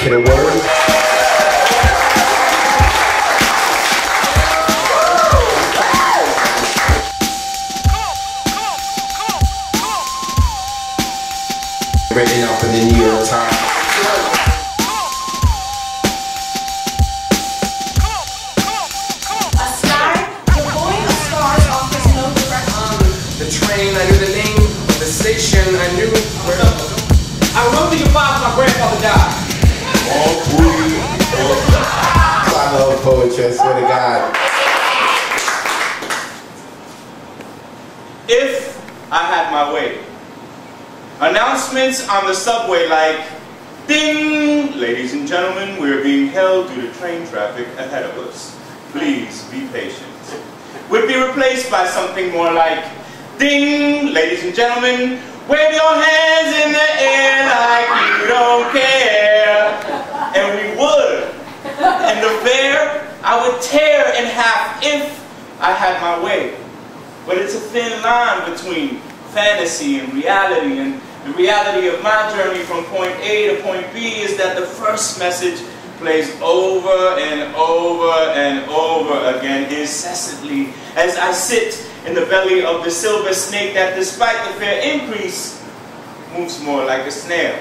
Hit a word. Written up in the New York Times. A star, the boy of stars offers no direction. The train, I knew the name of the station, I knew where. I wrote to your father, my grandfather died. I love poetry, I swear to God. If I had my way. Announcements on the subway like, ding! Ladies and gentlemen, we're being held due to train traffic ahead of us. Please be patient. Would be replaced by something more like, ding! Ladies and gentlemen, wave your hands in the air like you don't care. And we would. And the fare, I would tear in half if I had my way. But it's a thin line between fantasy and reality, and the reality of my journey from point A to point B is that the first message plays over and over and over again incessantly as I sit in the belly of the silver snake that, despite the fare increase, moves more like a snail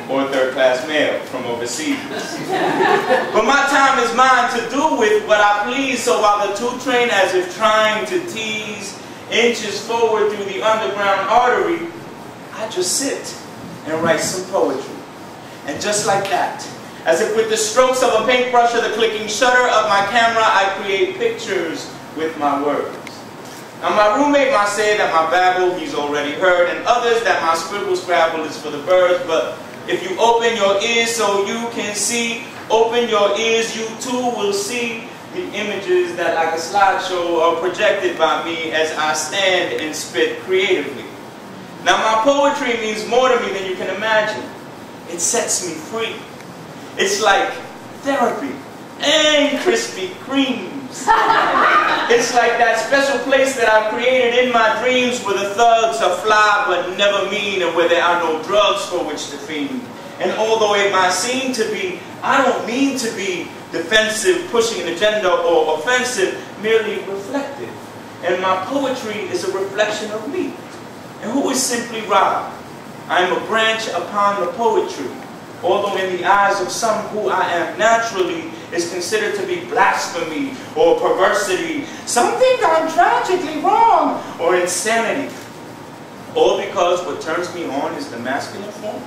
or a third-class mail from overseas. But my time is mine to do with what I please, so while the two train as if trying to tease inches forward through the underground artery, I just sit and write some poetry. And just like that, as if with the strokes of a paintbrush or the clicking shutter of my camera, I create pictures with my words. Now my roommate might say that my babble he's already heard, and others that my scribble scrabble is for the birds, but if you open your ears so you can see, open your ears, you too will see the images that, like a slideshow, are projected by me as I stand and spit creatively. Now my poetry means more to me than you can imagine. It sets me free. It's like therapy and Krispy Kremes. It's like that special place that I've created in my dreams where the thugs are fly but never mean, and where there are no drugs for which to fiend. And although it might seem to be, I don't mean to be defensive, pushing an agenda, or offensive, merely reflective. And my poetry is a reflection of me. And who is simply Rob? I am a branch upon the poetry, although in the eyes of some who I am naturally is considered to be blasphemy or perversity. Some think I'm tragically wrong or insanity. All because what turns me on is the masculine form.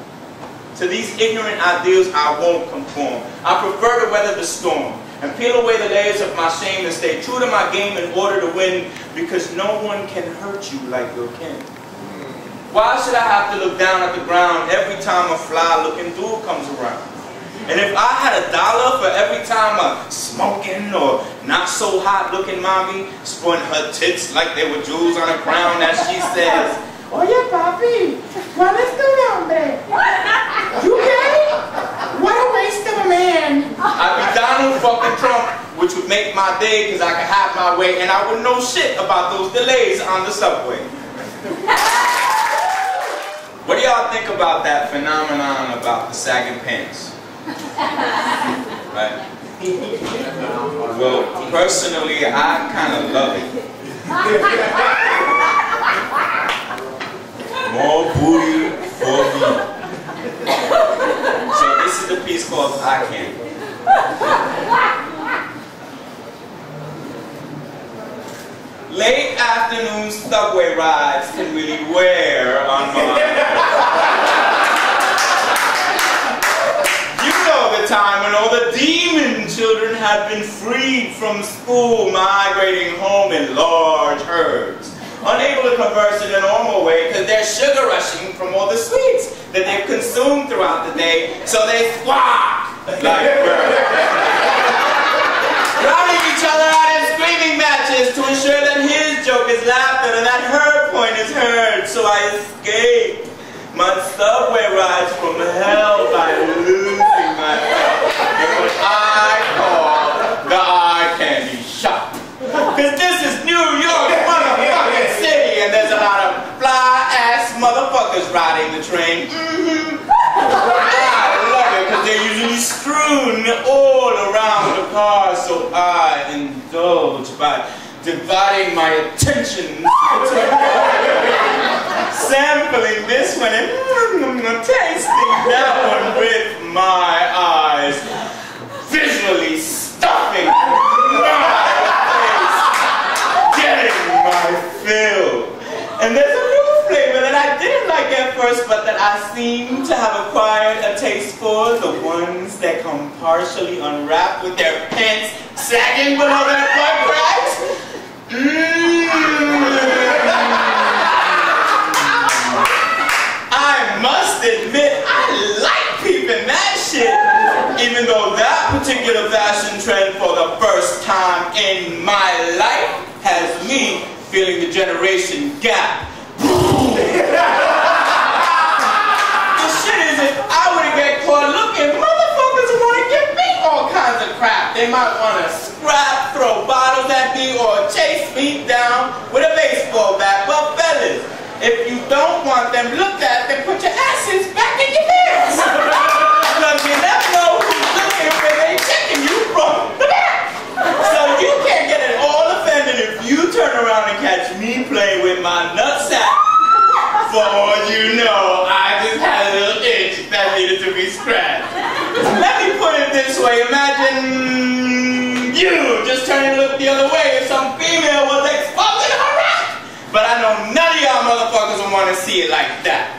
To these ignorant ideals I won't conform. I prefer to weather the storm and peel away the layers of my shame and stay true to my game in order to win, because no one can hurt you like your kin. Why should I have to look down at the ground every time a fly-looking dude comes around? And if I had $1 for every time a smoking or not so hot looking mommy spun her tits like they were jewels on a crown as she says, "Oye papi, ¿cuál es tu nombre? You gay? What a waste of a man." I'd be Donald fucking Trump, which would make my day because I could have my way and I wouldn't know shit about those delays on the subway. What do y'all think about that phenomenon about the sagging pants? Right? Well, personally, I kind of love it. More booty for me. So this is a piece called I Can. Late afternoon subway rides can really wear on my... The time when all the demon children had been freed from school, migrating home in large herds, unable to converse in a normal way because they're sugar rushing from all the sweets that they've consumed throughout the day, so they squawk like birds, routing each other out in screaming matches to ensure that his joke is laughed at and that her point is heard. So I escaped my subway rides from hell by losing myself in what I call the eye candy shop. Cause this is New York motherfucking city, and there's a lot of fly-ass motherfuckers riding the train. I love it, cause they're usually all around the car, so I indulge by dividing my attention, sampling this one and tasting that one with my eyes, visually stuffing my face, getting my fill. And there's a new flavor that I didn't like at first, but that I seem to have acquired a taste for, the ones that come partially unwrapped with their pants sagging below their butt cracks. I must admit, I like peeping that shit, even though that particular fashion trend for the first time in my life has me feeling the generation gap. The shit is, if I were to get caught looking, motherfuckers want to give me all kinds of crap. They might want to scrap, throw bottles at me, or chase me down with a baseball bat. But fellas, if you don't want them looked at, then put your asses back in your pants. Because you never know who's looking when they checking you from the back. So you can't get it all offended if you turn around and catch me playing with my nutsack. For all you know, I just had a little itch that needed to be scratched. Let me put it this way. Imagine you just turning to look the other way if some female was exposing her rack. But I know none of y'all motherfuckers will want to see it like that.